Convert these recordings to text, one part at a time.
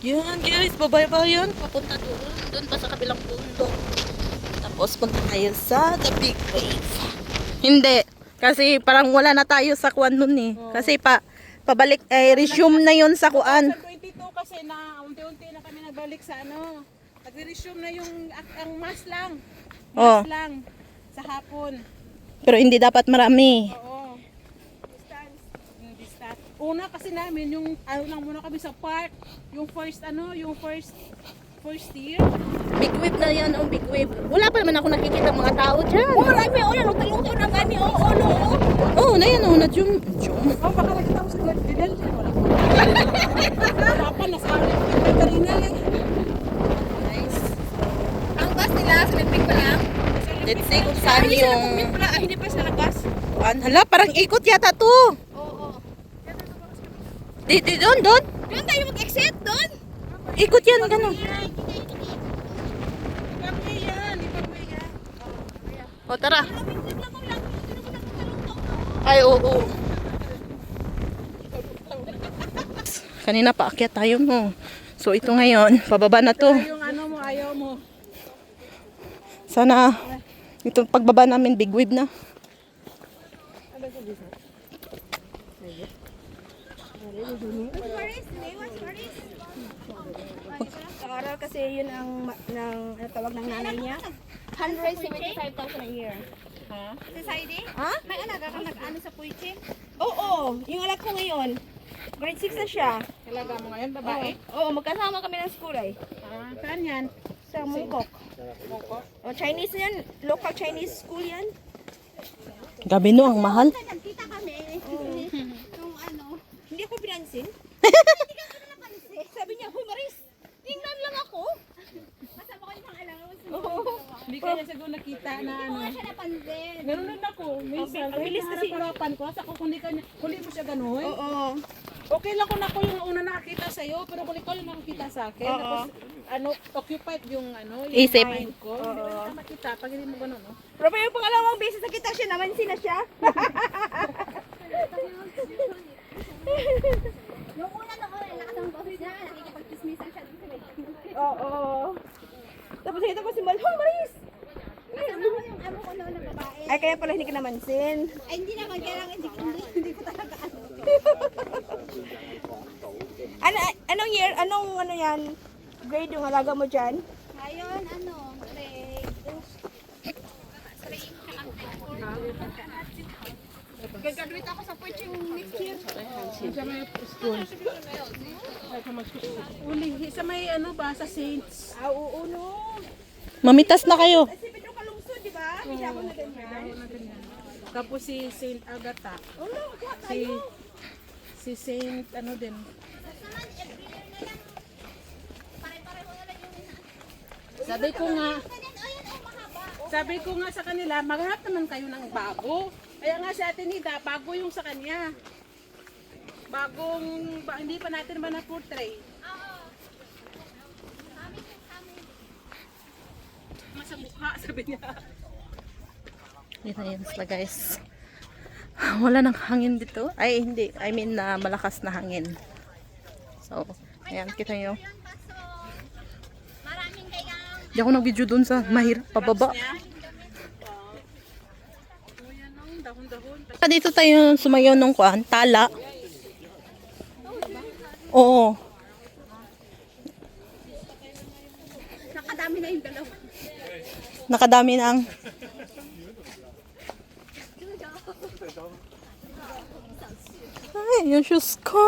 Yan guys, bababa yan. Papunta doon. Doon pa sa kabilang bundok. Tapos punta tayo sa the big wave. Hindi. Kasi parang wala na tayo sa kuan nun eh. Kasi pabalik, resume na yun sa kuan. Sa 22 kasi na unti-unti na kami nagbalik sa ano. Nagre-resume na yung ang mass lang. Oh. Mass lang sa hapon. Pero hindi dapat marami. Oo. Distance. Yung distance. Una kasi namin yung ano lang muna kami sa park. Yung first year. Big wave na yan, big wave. Wala pa naman ako nakikita mga tao dyan. Oh, marami. Oh, yan. Utang-utang na gani. Oh, no. Oh, na yan, na jum. Oh, baka nakita mo sa Glenn. Wala pa. Wala pa. Nasa kanina eh. Nice. Ang bus nila, sa Olympic pa lang. Let's see kung saan yung... Hindi pa sa labas. Kuan. Hala, parang ikot yata to. Oo. Doon. Doon tayo mag-exit, doon. Ikot yan, gano'n. Ipag-way yan. O, tara. Ay, oo. Kanina paakyat tayo mo. So, ito ngayon, pababa na to. Yung ano mo, ayaw mo. Sana, ito pagbaba namin, big wave na. Nag-aaral kasi yun ang tawag ng nanay niya. 175,000 a year. Ha? Si Saidi? Ha? May anak ka nag-ano sa Puichi? Oo, yung anak ko ngayon. Grade 6 na siya. Talaga mo ngayon, babae? Oo, magkasama kami ng school ay. Ah, saan yan? Sa Mungkok. O, Chinese yan. Local Chinese school yan. Gabi no, ang mahal. Nagkita kami. Nung ano. Hindi ako pinansin. Sabi niya, "Hoy Maris, tingnan lang ako." Kasama ko yung alam mo. Hindi kaya siguro nakita na ano. Siya napansin. Ganun din ako. Minsan, Ang bilis kasi. harapan ko. Sa kundi mo siya ganun. Oo. Okay lang kung ako yung una nakakita sa'yo, pero kung ikaw yung nakakita sa akin, Oo. tapos ano, occupied yung ano, yung Isip. mind ko. Hindi ko na makita pag hindi mo ganun, no? Pero yung pangalawang beses nakita siya, namansin na siya. Yung una noon, lakas ang boses niya, nakikipag-chismisan siya dun sa may. Oo. Tapos nakita ko si Mal, "Hoy Maris!" Yung ano ko noon na babae. Ay, kaya pala hindi ka namansin. Ay, hindi naman, kaya lang hindi ko talaga ano. Anong year, anong ano yan, grade yung alaga mo dyan? Ngayon, ano, grade 2. Gagraduate ako sa Puiching next year. Sa may school. Uli, sa may ano ba, sa Saints. Ah, oo, no. Mamitas na kayo. Si Pedro Calungsod, di ba? Pinako na ganyan. Tapos si Saint Agatha. Oh, no, kuha Si, tayo. si Saint, ano din. Sabi ko nga, sa kanila, maghanap naman kayo ng bago. Kaya nga si Ate Nida, bago yung sa kanya. Hindi pa natin ba na-portray? Masa mukha, sabi niya. Yan na yan sila guys. Wala nang hangin dito. Ay, hindi. I mean, malakas na hangin. So, ayan, kita nyo. Maraming kayang Hindi ako nag-video dun sa mahirap pababa. Dito tayo sumayaw ng kuan, tala. Oo. Nakadami na yung dalawa. Nakadami na ang... Ay, yung shoes ko.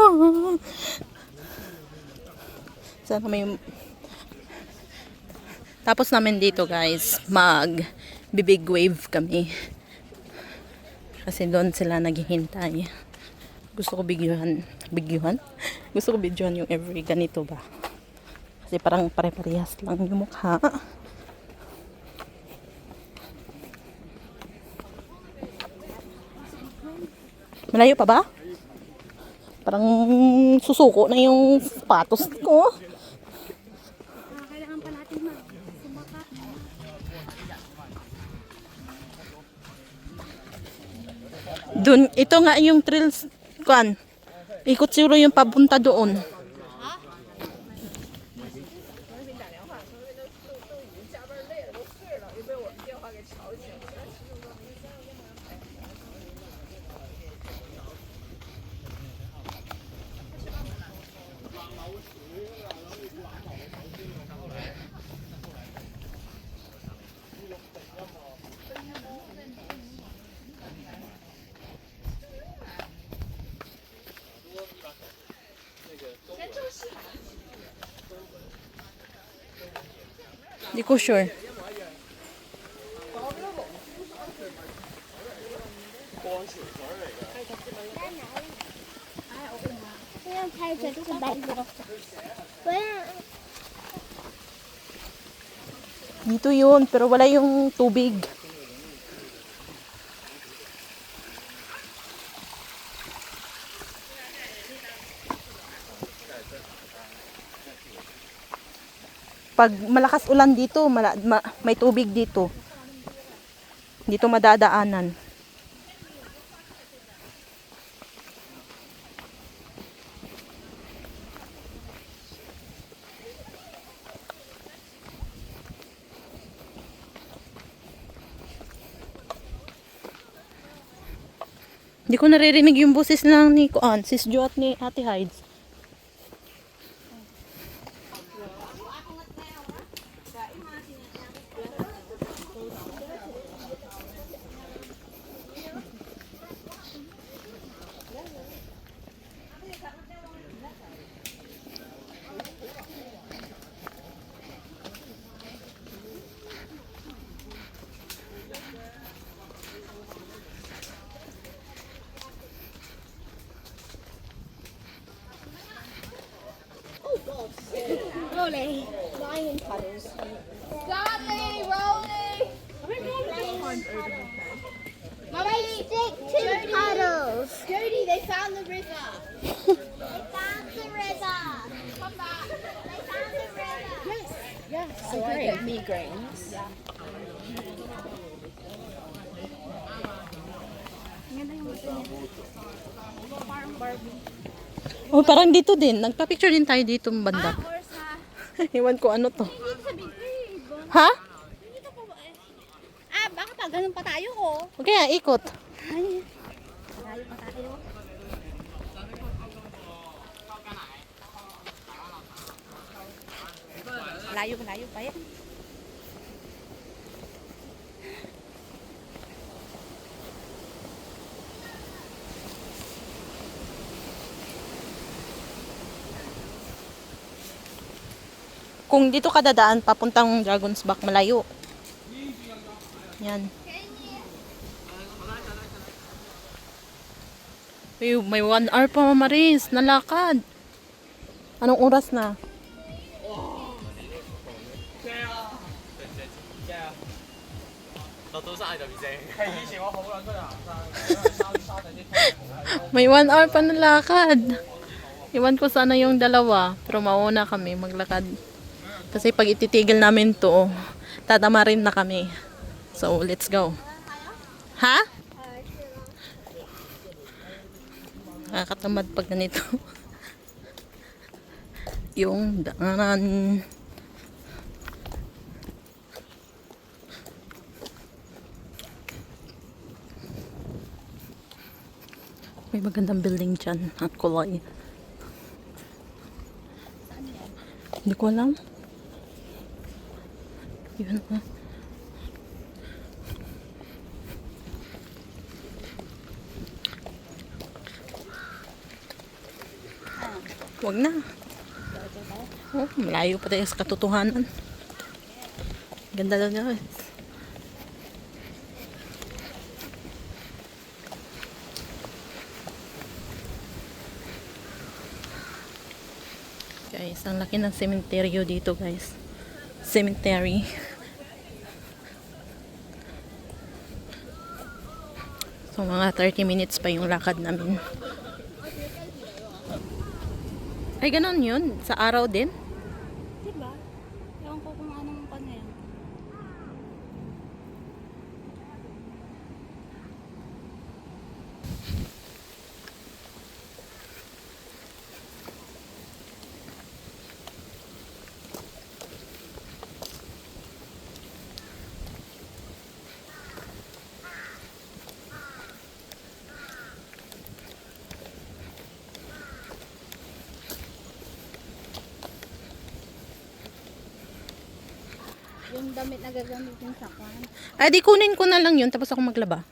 Sana may... Tapos namin dito guys, big wave kami. Kasi doon sila naghihintay. Gusto ko bigyuhan. Gusto ko bidyuhan yung every ganito ba. Kasi parang pare-parehas lang yung mukha. Malayo pa ba? Parang susuko na yung sapatos ko. kailangan pa natin mag-sumaka. Dun, ito nga yung trails kuan. Ikot siguro yung papunta doon. Di ko sure. 这样开着就是白色。喂， Dito yun, pero wala yung tubig. Pag malakas ulan dito, may tubig dito. Dito madadaanan. Hindi ko naririnig yung boses lang ni Kuan, Sis Jo at ni Ate Hides. rolling. Lion puddles. Daddy, rolling. Mommy, stick to puddles. Jody, they found the river. They found the river. Come back. They found the river. Yes. So I get migraines. Oh, parang dito din. Nagpa-picture din tayo dito banda. Horse, ha? Iwan ko ano to. Dito sa big cave. Ha? Dito pa ba? Baka pa ganun pa tayo ko. Okay, ikot. Ay, malayo pa tayo. Malayo pa yan. Kung dito ka dadaan, papuntang Dragon's Back, malayo. Yan. May 1 hour pa, Maris. Nalakad. Anong oras na? May 1 hour pa nalakad. Iwan ko sana yung dalawa, pero mauna kami maglakad. Kasi pag ititigil namin to, tatama rin na kami. So, let's go. Ha? Nakakatamad pag ganito. Yung daanan. May magandang building dyan at kulay. Hindi ko alam. Yun na. Huwag na. Oh, malayo pa tayo sa katotohanan. Ganda lang guys. Guys, ang laki ng sementeryo dito guys. Cemetery. So mga 30 minutes pa yung lakad namin. Ay, ganun yun? Sa araw din? Diba? Ewan ko kung anong pan yan. Yung damit na gagamitin sa kwan. Ay, di kunin ko na lang yun tapos ako maglaba.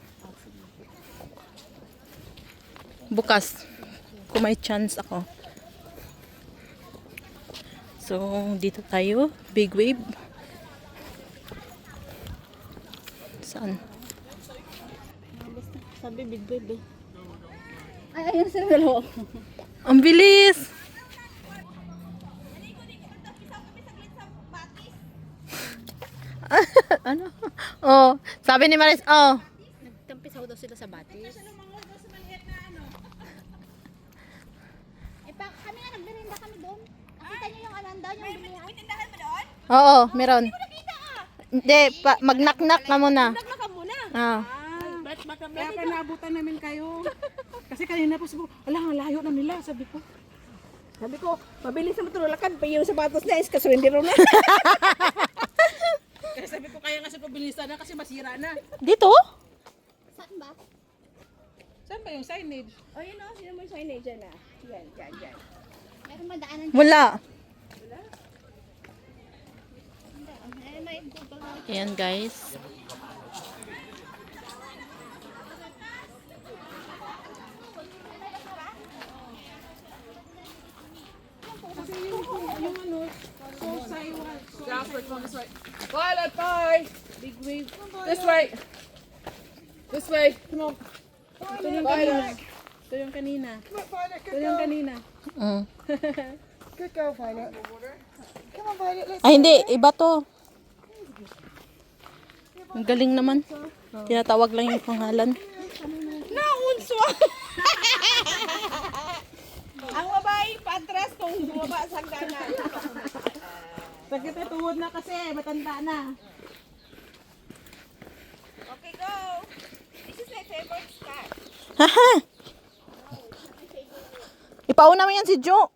Bukas. Kung may chance ako. So, dito tayo. Big wave. Saan? Sabi big wave eh. Ay, ayun sila dalawa. Ang bilis! Ano? Oh, sabi ni Maris, oh. Nagtampisaw daw sila sa batis. Eh, kami nga nagmerienda kami doon. Nakita niyo yung ananda, yung bilihan? Oo, meron. Hindi, mag-knock-knock ka muna. Knock ka muna. Ah. Kaya pa naabutan namin kayo. Kasi kanina po sabi ko, ala, ang layo na nila, sabi ko. Sabi ko, mabilis naman ito lakad. Pa yung sapatos na is kasurindiro na. Kaya sabi ko, kaya nga sa pabilisan na kasi masira na. Dito? Saan ba? Saan ba yung signage? O yun o, sino mo yung signage dyan ah. Yan, yan, yan. Meron ba daanan? Wala. Eh, may Google. Ayan guys. Yung ano, so Saiwan. Jasper, come this way. Violet, bye! Big wave. This way. This way. Come on. Ito yung kanina. Ito yung kanina. Ito yung kanina. Mm. Good girl, Violet. Come on, Violet. Let's Ay, hindi. Iba to. Ang galing naman. Tinatawag lang yung pangalan. Naunswa! Ang babae, patras kung bumaba sa hagdanan. Sakit na tuhod na kasi, matanda na. Okay, go! This is my favorite spot. Haha! Ipauna mo yan si Jo.